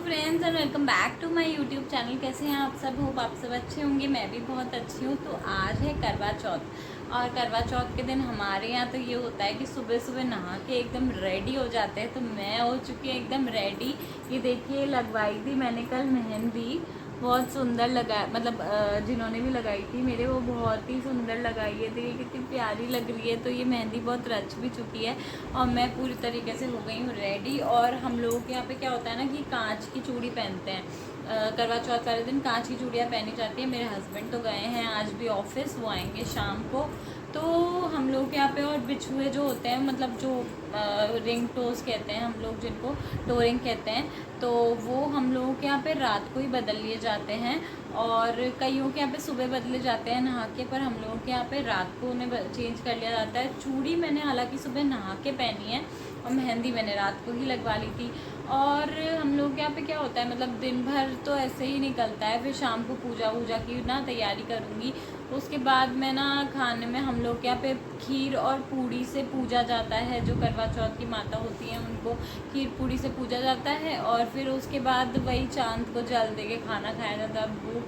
Friends and welcome back to my YouTube channel. कैसे हैं आप सब? होप आप सब अच्छे होंगे। मैं भी बहुत अच्छी हूँ। तो आज है करवा चौथ और करवा चौथ के दिन हमारे यहाँ तो ये होता है कि सुबह सुबह नहा के एकदम रेडी हो जाते हैं। तो मैं हो चुकी हूँ एकदम रेडी। ये देखिए लगवाई थी मैंने कल मेहंदी, बहुत सुंदर लगा, मतलब जिन्होंने भी लगाई थी मेरे वो बहुत ही सुंदर लगाई है। देखिए कितनी प्यारी लग रही है। तो ये मेहंदी बहुत रच भी चुकी है और मैं पूरी तरीके से हो गई हूँ रेडी। और हम लोगों के यहाँ पे क्या होता है ना कि कांच की चूड़ी पहनते हैं। करवा चौथ वाले दिन कांच की चूड़ियाँ पहनी जाती है। मेरे हस्बैंड तो गए हैं आज भी ऑफिस, वो आएंगे शाम को। तो हम लोग के यहाँ पे और बिछुए जो होते हैं, मतलब जो रिंग टोज कहते हैं हम लोग, जिनको टोरिंग कहते हैं, तो वो हम लोगों के यहाँ पे रात को ही बदल लिए जाते हैं। और कईयों के यहाँ पे सुबह बदले जाते हैं नहा के, पर हम लोगों के यहाँ पे रात को उन्हें चेंज कर लिया जाता है। चूड़ी मैंने हालांकि सुबह नहा के पहनी है और मेहंदी मैंने रात को ही लगवा ली थी। और हम लोग के यहाँ पे क्या होता है, मतलब दिन भर तो ऐसे ही निकलता है। फिर शाम को पूजा वूजा की ना तैयारी करूँगी। उसके बाद मैं ना खाने में हम लोग के यहाँ पे खीर और पूड़ी से पूजा जाता है। जो करवा चौथ की माता होती हैं उनको खीर पूड़ी से पूजा जाता है। और फिर उसके बाद वही चांद को जल दे के खाना खाया जाता है। भूख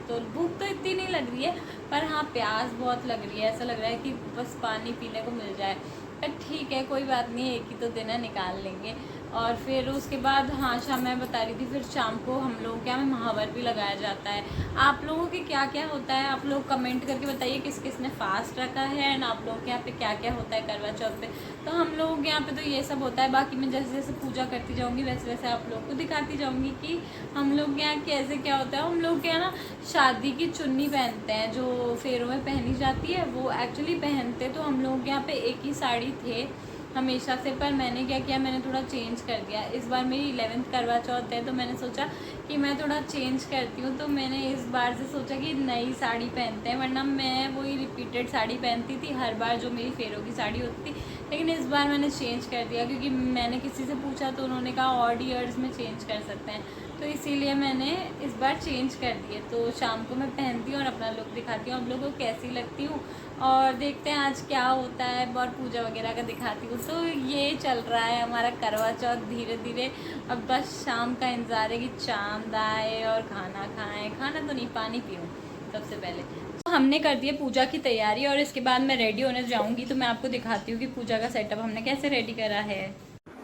तो इतनी नहीं लग रही है, पर हाँ प्यास बहुत लग रही है। ऐसा लग रहा है कि बस पानी पीने को मिल जाए। पर ठीक है, कोई बात नहीं, एक ही तो दिन है, निकाल लेंगे। और फिर उसके बाद हाँ शाम मैं बता रही थी, फिर शाम को हम लोगों के यहाँ में महावर भी लगाया जाता है। आप लोगों के क्या क्या होता है आप लोग कमेंट करके बताइए, किस किस ने फास्ट रखा है एंड आप लोगों के यहाँ पे क्या क्या होता है करवा चौथ पे। तो हम लोगों के यहाँ पे तो ये सब होता है। बाकी मैं जैसे जैसे पूजा करती जाऊँगी वैसे वैसे आप लोग को दिखाती जाऊँगी कि हम लोग के यहाँ कैसे क्या होता है। हम लोग के यहाँ ना शादी की चुन्नी पहनते हैं, जो फेरों में पहनी जाती है, वो एक्चुअली पहनते तो हम लोग के यहाँ पे एक ही साड़ी थे हमेशा से। पर मैंने क्या किया, मैंने थोड़ा चेंज कर दिया। इस बार मेरी 11th करवा चौथ है तो मैंने सोचा कि मैं थोड़ा चेंज करती हूँ। तो मैंने इस बार से सोचा कि नई साड़ी पहनते हैं, वरना मैं वही रिपीटेड साड़ी पहनती थी हर बार जो मेरी फेरों की साड़ी होती थी। लेकिन इस बार मैंने चेंज कर दिया क्योंकि मैंने किसी से पूछा तो उन्होंने कहा ऑड ईयर्स में चेंज कर सकते हैं, तो इसीलिए मैंने इस बार चेंज कर दिए। तो शाम को मैं पहनती हूँ और अपना लुक दिखाती हूँ आप लोगों को कैसी लगती हूँ। और देखते हैं आज क्या होता है, और पूजा वगैरह का दिखाती हूँ। तो ये चल रहा है हमारा करवा चौथ धीरे धीरे। अब बस शाम का इंतज़ार है कि चांद आए और खाना खाएं। खाना तो नहीं, पानी पीऊँ सबसे पहले। तो हमने कर दिया पूजा की तैयारी और इसके बाद मैं रेडी होने जाऊँगी। तो मैं आपको दिखाती हूँ कि पूजा का सेटअप हमने कैसे रेडी करा है।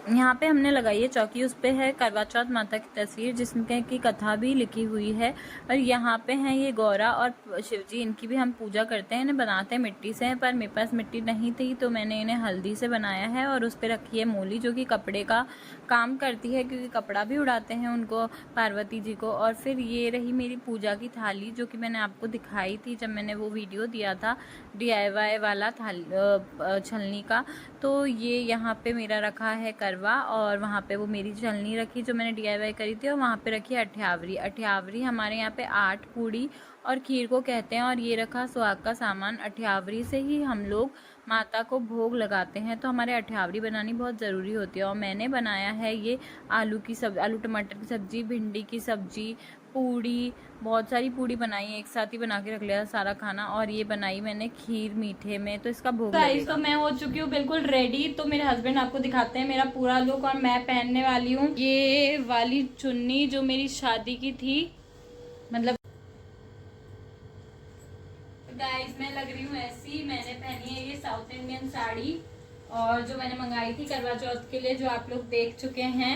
यहाँ पे हमने लगाई है चौकी, उस पे है करवा चौथ माता की तस्वीर जिसमें की कथा भी लिखी हुई है। और यहाँ पे हैं ये गौरा और शिव जी, इनकी भी हम पूजा करते हैं। इन्हें बनाते हैं मिट्टी से, पर मेरे पास मिट्टी नहीं थी तो मैंने इन्हें हल्दी से बनाया है। और उस पर रखी है मोली जो कि कपड़े का काम करती है, क्योंकि कपड़ा भी उड़ाते हैं उनको, पार्वती जी को। और फिर ये रही मेरी पूजा की थाली जो कि मैंने आपको दिखाई थी जब मैंने वो वीडियो दिया था DIY वाला थाली छलनी का। तो ये यहाँ पे मेरा रखा है करवा, और वहाँ पे वो मेरी छलनी रखी जो मैंने DIY करी थी, और वहाँ पे रखी अठ्यावरी। अठ्यावरी हमारे यहाँ पे 8 पूड़ी और खीर को कहते हैं। और ये रखा सुहाग का सामान। अठ्यावरी से ही हम लोग माता को भोग लगाते हैं, तो हमारे अठ्यावरी बनानी बहुत ज़रूरी होती है। और मैंने बनाया है ये आलू टमाटर की सब्ज़ी, भिंडी की सब्ज़ी, पूड़ी, बहुत सारी पूड़ी बनाई है, एक साथ ही बना के रख लिया सारा खाना। और ये बनाई मैंने खीर मीठे में, तो इसका भोग लगेगा। तो मैं हो चुकी हूँ बिल्कुल रेडी। तो मेरे हस्बैंड आपको दिखाते हैं मेरा पूरा लुक, और मैं पहनने वाली हूँ ये वाली चुन्नी जो मेरी शादी की थी, मतलब गाइस मैं लग रही हूँ ऐसी। मैंने पहनी है ये साउथ इंडियन साड़ी, और जो मैंने मंगाई थी करवा चौथ के लिए, जो आप लोग देख चुके हैं।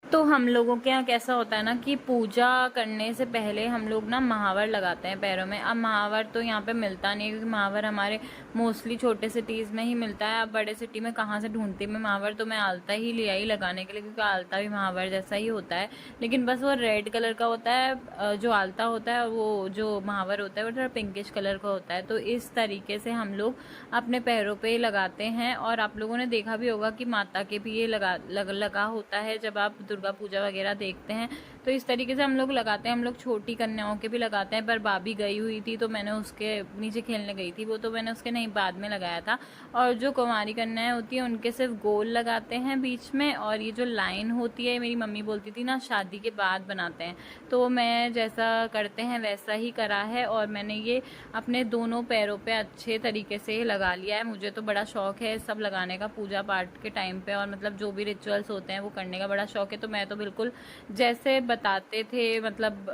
तो हम लोगों के यहाँ कैसा होता है ना कि पूजा करने से पहले हम लोग ना महावर लगाते हैं पैरों में। अब महावर तो यहाँ पे मिलता नहीं है, क्योंकि महावर हमारे मोस्टली छोटे सिटीज़ में ही मिलता है। अब बड़े सिटी में कहाँ से ढूंढती मैं महावर, तो मैं आलता ही ले आई लगाने के लिए, क्योंकि आलता भी महावर जैसा ही होता है, लेकिन बस वो रेड कलर का होता है जो आलता होता है। वो जो महावर होता है वो थोड़ा पिंकिश कलर का होता है। तो इस तरीके से हम लोग अपने पैरों पे लगाते हैं। और आप लोगों ने देखा भी होगा कि माता के भी ये लगा होता है जब आप दुर्गा पूजा वगैरह देखते हैं, तो इस तरीके से हम लोग लगाते हैं। हम लोग छोटी कन्याओं के भी लगाते हैं, पर भाभी गई हुई थी तो मैंने उसके नीचे खेलने गई थी वो, तो मैंने उसके नहीं बाद में लगाया था। और जो कुंवारी कन्याएं होती हैं उनके सिर्फ गोल लगाते हैं बीच में, और ये जो लाइन होती है मेरी मम्मी बोलती थी ना शादी के बाद बनाते हैं, तो मैं जैसा करते हैं वैसा ही करा है। और मैंने ये अपने दोनों पैरों पे अच्छे तरीके से लगा लिया है। मुझे तो बड़ा शौक है सब लगाने का पूजा पाठ के टाइम पे, और मतलब जो भी रिचुअल्स होते हैं वो करने का बड़ा शौक है। तो मैं तो बिल्कुल जैसे बताते थे मतलब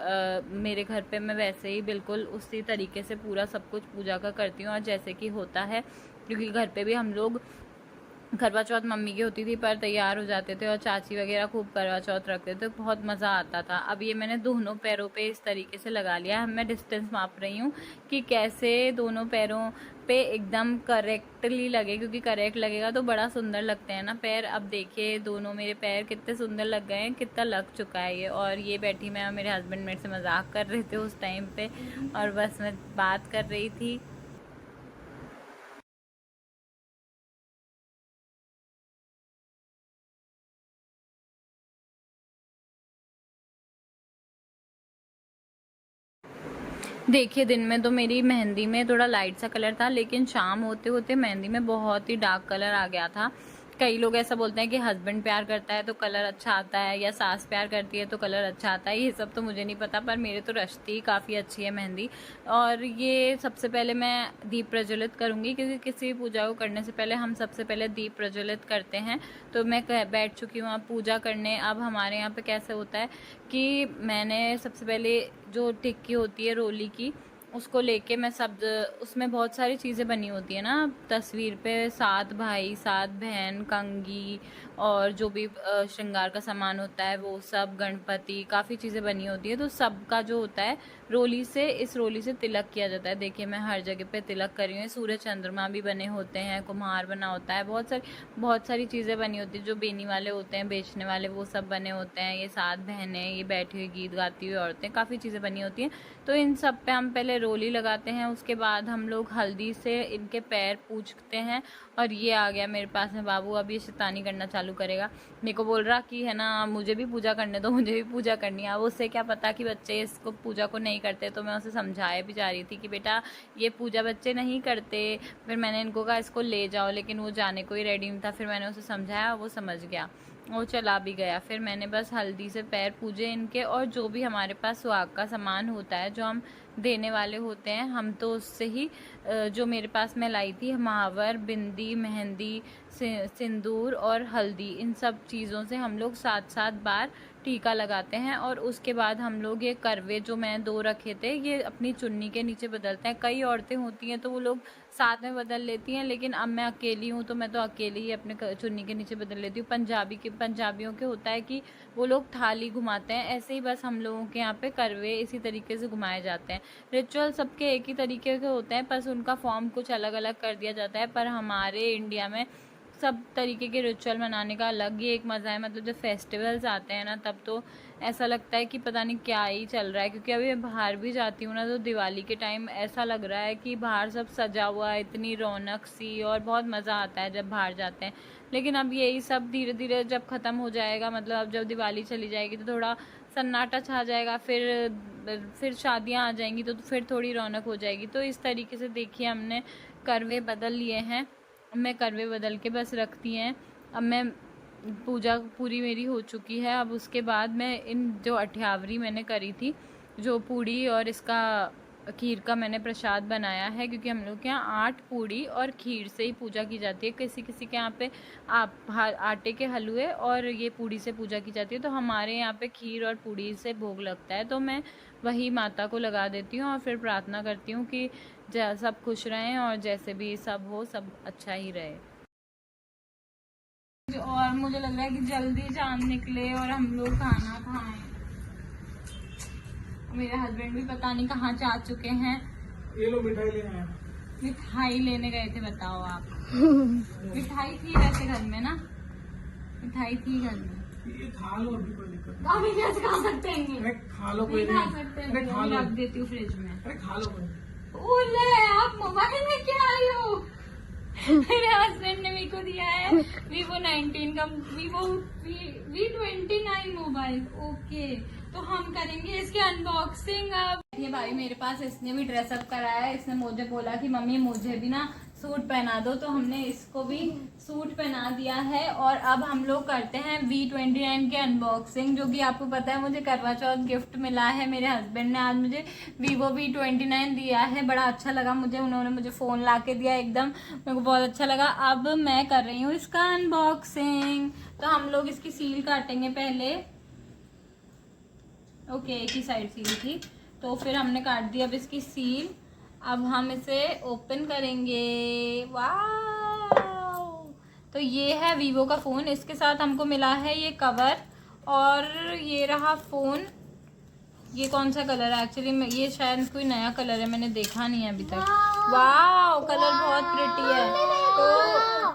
मेरे घर पे मैं वैसे ही बिल्कुल उसी तरीके से पूरा सब कुछ पूजा का करती हूँ और जैसे कि होता है, क्योंकि घर पे भी हम लोग करवा चौथ मम्मी की होती थी पर तैयार हो जाते थे और चाची वगैरह खूब करवा चौथ रखते थे, बहुत मज़ा आता था। अब ये मैंने दोनों पैरों पे इस तरीके से लगा लिया है। मैं डिस्टेंस माप रही हूँ कि कैसे दोनों पैरों पे एकदम करेक्टली लगे, क्योंकि करेक्ट लगेगा तो बड़ा सुंदर लगते हैं ना पैर। अब देखिए दोनों मेरे पैर कितने सुंदर लग गए हैं, कितना लग चुका है ये। और ये बैठी मैं और मेरे हस्बैंड मेरे से मजाक कर रहे थे उस टाइम पे और बस मैं बात कर रही थी। देखिए दिन में तो मेरी मेहंदी में थोड़ा लाइट सा कलर था, लेकिन शाम होते होते मेहंदी में बहुत ही डार्क कलर आ गया था। कई लोग ऐसा बोलते हैं कि हस्बैंड प्यार करता है तो कलर अच्छा आता है या सास प्यार करती है तो कलर अच्छा आता है, ये सब तो मुझे नहीं पता, पर मेरे तो रचती ही काफ़ी अच्छी है मेहंदी। और ये सबसे पहले मैं दीप प्रज्वलित करूँगी, क्योंकि किसी भी पूजा को करने से पहले हम सबसे पहले दीप प्रज्वलित करते हैं। तो मैं बैठ चुकी हूँ अब पूजा करने। अब हमारे यहाँ पे कैसे होता है कि मैंने सबसे पहले जो टिक्की होती है रोली की, उसको लेके मैं सब, उसमें बहुत सारी चीज़ें बनी होती है ना तस्वीर पे, 7 भाई 7 बहन, कंघी और जो भी श्रृंगार का सामान होता है वो सब, गणपति, काफ़ी चीज़ें बनी होती है। तो सबका जो होता है रोली से, इस रोली से तिलक किया जाता है। देखिए मैं हर जगह पे तिलक कर रही हूँ। सूर्य चंद्रमा भी बने होते हैं, कुम्हार बना होता है, बहुत सारी चीज़ें बनी होती है। जो बेनी वाले होते हैं, बेचने वाले, वो सब बने होते हैं। ये 7 बहनें, ये बैठी हुई गीत गाती हुई औरतें, काफ़ी चीज़ें बनी होती हैं। तो इन सब पे हम पहले रोली लगाते हैं, उसके बाद हम लोग हल्दी से इनके पैर पूछते हैं। और ये आ गया मेरे पास में बाबू, अब ये शैतानी करना चालू करेगा। मेरे को बोल रहा कि है ना मुझे भी पूजा करने दो, मुझे भी पूजा करनी है। अब उससे क्या पता कि बच्चे इसको पूजा को नहीं करते, तो मैं उसे समझाए भी जा रही थी कि बेटा ये पूजा बच्चे नहीं करते। फिर मैंने इनको कहा इसको ले जाओ, लेकिन वो जाने को ही रेडी नहीं था। फिर मैंने उसे समझाया, वो समझ गया, वो चला भी गया। फिर मैंने बस हल्दी से पैर पूजे इनके, और जो भी हमारे पास सुहाग का सामान होता है जो हम देने वाले होते हैं, हम तो उससे ही जो मेरे पास मैं लाई थी, महावर, बिंदी, मेहंदी, सिंदूर और हल्दी, इन सब चीज़ों से हम लोग 7-7 बार टीका लगाते हैं। और उसके बाद हम लोग ये करवे जो मैं 2 रखे थे, ये अपनी चुन्नी के नीचे बदलते हैं। कई औरतें होती हैं तो वो लोग साथ में बदल लेती हैं, लेकिन अब मैं अकेली हूँ तो मैं तो अकेली ही अपने चुन्नी के नीचे बदल लेती हूँ। पंजाबियों के होता है कि वो लोग थाली घुमाते हैं, ऐसे ही बस हम लोगों के यहाँ पे करवे इसी तरीके से घुमाए जाते हैं। रिचुअल सबके एक ही तरीके के होते हैं, बस उनका फॉर्म कुछ अलग अलग कर दिया जाता है। पर हमारे इंडिया में सब तरीके के रिचुअल मनाने का अलग ही एक मज़ा है। मतलब जब फेस्टिवल्स आते हैं ना, तब तो ऐसा लगता है कि पता नहीं क्या ही चल रहा है। क्योंकि अभी मैं बाहर भी जाती हूँ ना, तो दिवाली के टाइम ऐसा लग रहा है कि बाहर सब सजा हुआ है, इतनी रौनक सी, और बहुत मज़ा आता है जब बाहर जाते हैं। लेकिन अब यही सब धीरे धीरे जब ख़त्म हो जाएगा, मतलब अब जब दिवाली चली जाएगी तो थोड़ा सन्नाटा छा जाएगा। फिर शादियाँ आ जाएंगी तो फिर थोड़ी रौनक हो जाएगी। तो इस तरीके से देखिए हमने करवे बदल लिए हैं। मैं करवे बदल के बस रखती हैं। अब मैं पूजा पूरी मेरी हो चुकी है। अब उसके बाद मैं इन जो अठ्यावरी मैंने करी थी, जो पूड़ी और इसका खीर का मैंने प्रसाद बनाया है, क्योंकि हम लोग के यहाँ 8 पूड़ी और खीर से ही पूजा की जाती है। किसी किसी के यहाँ पे आटे के हलवे और ये पूड़ी से पूजा की जाती है। तो हमारे यहाँ पे खीर और पूड़ी से भोग लगता है, तो मैं वही माता को लगा देती हूँ और फिर प्रार्थना करती हूँ कि सब खुश रहें और जैसे भी सब हो, सब अच्छा ही रहे। और मुझे लग रहा है कि जल्दी चांद निकले और हम लोग खाना खाएं। मेरे हस्बैंड भी पता नहीं कहाँ जा चुके हैं। ये लो मिठाई ले आए। मिठाई लेने गए थे, बताओ आप। मिठाई थी वैसे घर में ना, मिठाई थी घर में। ये खा लो, अभी कोई दिक्कत नहीं। अभी कैसे खा सकते हैं? अरे खा लो, कोई नहीं खा सकते, अरे खा लो, रख देती हूँ फ्रिज में। अरे खा लो कोई। ओले आप मोबाइल में क्या आई हो? मेरे हस्बैंड ने मेरे को दिया है Vivo 19 का Vivo V29 मोबाइल। ओके, तो हम करेंगे इसकी अनबॉक्सिंग अब। ये भाई मेरे पास इसने भी ड्रेसअप कराया है। इसने मुझे बोला कि मम्मी मुझे भी ना सूट पहना दो, तो हमने इसको भी सूट पहना दिया है। और अब हम लोग करते हैं V29 के अनबॉक्सिंग, जो कि आपको पता है मुझे करवा चौथ गिफ्ट मिला है। मेरे हस्बैंड ने आज मुझे Vivo V29 दिया है, बड़ा अच्छा लगा मुझे, उन्होंने मुझे फ़ोन ला के दिया, एकदम मेरे को बहुत अच्छा लगा। अब मैं कर रही हूँ इसका अनबॉक्सिंग। तो हम लोग इसकी सील काटेंगे पहले। ओके, एक ही साइड सील थी, तो फिर हमने काट दी अब इसकी सील। अब हम इसे ओपन करेंगे। वाह! तो ये है वीवो का फ़ोन, इसके साथ हमको मिला है ये कवर, और ये रहा फ़ोन। ये कौन सा कलर है एक्चुअली, ये शायद कोई नया कलर है, मैंने देखा नहीं है अभी तक। वाह, कलर बहुत प्रिटी है।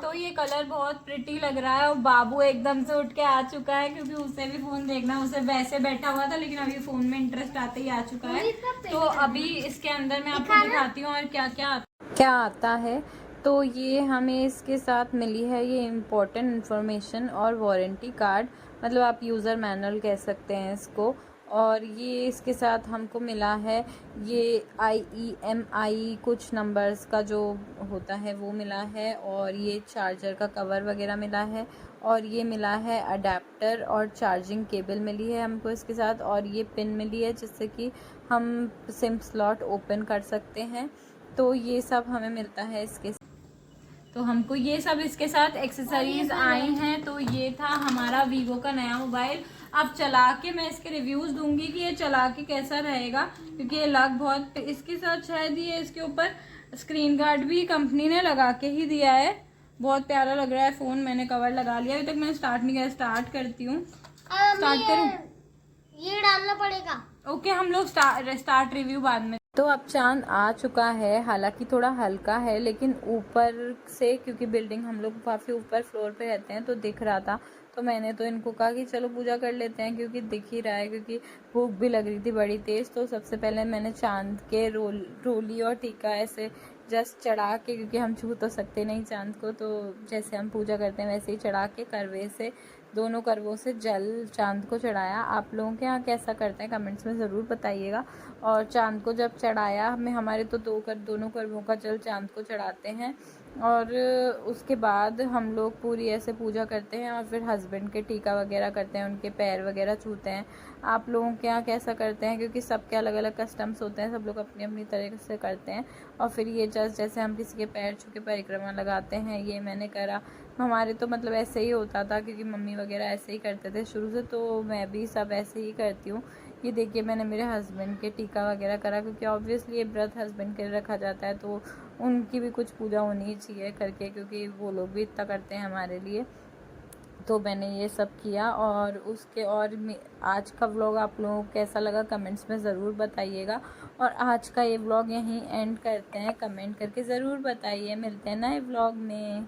तो ये कलर बहुत प्रिटी लग रहा है। और बाबू एकदम से उठ के आ चुका है, क्योंकि उसे भी फोन देखना, उसे वैसे बैठा हुआ था लेकिन अभी फोन में इंटरेस्ट आते ही आ चुका है। तो अभी इसके अंदर मैं आपको दिखाती हूँ और क्या क्या आता है। तो ये हमें इसके साथ मिली है ये इम्पोर्टेंट इन्फॉर्मेशन और वारंटी कार्ड, मतलब आप यूज़र मैनुअल कह सकते हैं इसको। और ये इसके साथ हमको मिला है ये IEMI कुछ नंबर्स का जो होता है वो मिला है, और ये चार्जर का कवर वगैरह मिला है, और ये मिला है अडेप्टर और चार्जिंग केबल मिली है हमको इसके साथ, और ये पिन मिली है जिससे कि हम सिम स्लॉट ओपन कर सकते हैं। तो ये सब हमें मिलता है इसके, तो हमको ये सब इसके साथ एक्सेसरीज आई हैं। तो ये था हमारा वीवो का नया मोबाइल। अब चला के मैं इसके रिव्यूज़ दूंगी कि ये चला के कैसा रहेगा, क्योंकि ये लग बहुत, इसके साथ शायद ये इसके ऊपर स्क्रीन गार्ड भी कंपनी ने लगा के ही दिया है। बहुत प्यारा लग रहा है फ़ोन। मैंने कवर लगा लिया, अभी तक मैंने स्टार्ट नहीं किया, स्टार्ट करती हूँ। स्टार्ट करूँ? ये डालना पड़ेगा। ओके, हम लोग स्टार्ट रिव्यू बाद में। तो अब चांद आ चुका है, हालांकि थोड़ा हल्का है, लेकिन ऊपर से, क्योंकि बिल्डिंग हम लोग काफ़ी ऊपर फ्लोर पे रहते हैं, तो दिख रहा था। तो मैंने तो इनको कहा कि चलो पूजा कर लेते हैं, क्योंकि दिख ही रहा है, क्योंकि भूख भी लग रही थी बड़ी तेज़। तो सबसे पहले मैंने चांद के रोली और टीका ऐसे जस्ट चढ़ा के, क्योंकि हम छू तो सकते नहीं चांद को, तो जैसे हम पूजा करते हैं वैसे ही चढ़ा के करवे से, दोनों करवों से जल चांद को चढ़ाया। आप लोगों के यहाँ कैसा करते हैं कमेंट्स में ज़रूर बताइएगा। और चांद को जब चढ़ाया, हमें हमारे तो दोनों करवों का जल चांद को चढ़ाते हैं, और उसके बाद हम लोग पूरी ऐसे पूजा करते हैं, और फिर हस्बैंड के टीका वगैरह करते हैं, उनके पैर वगैरह छूते हैं। आप लोगों के यहाँ कैसा करते हैं, क्योंकि सबके अलग अलग कस्टम्स होते हैं, सब लोग अपनी अपनी तरह से करते हैं। और फिर ये जैसे हम किसी के पैर छू के परिक्रमा लगाते हैं, ये मैंने करा। हमारे तो मतलब ऐसे ही होता था, क्योंकि मम्मी वगैरह ऐसे ही करते थे शुरू से, तो मैं भी सब ऐसे ही करती हूँ। ये देखिए, मैंने मेरे हस्बैंड के टीका वगैरह करा, क्योंकि ऑब्वियसली ये व्रत हस्बैंड के लिए रखा जाता है, तो उनकी भी कुछ पूजा होनी ही चाहिए करके, क्योंकि वो लोग भी इतना करते हैं हमारे लिए। तो मैंने ये सब किया। और आज का व्लॉग आप लोगों को कैसा लगा कमेंट्स में ज़रूर बताइएगा। और आज का ये व्लॉग यहीं एंड करते हैं, कमेंट करके ज़रूर बताइए। मिलते हैं नए व्लॉग में।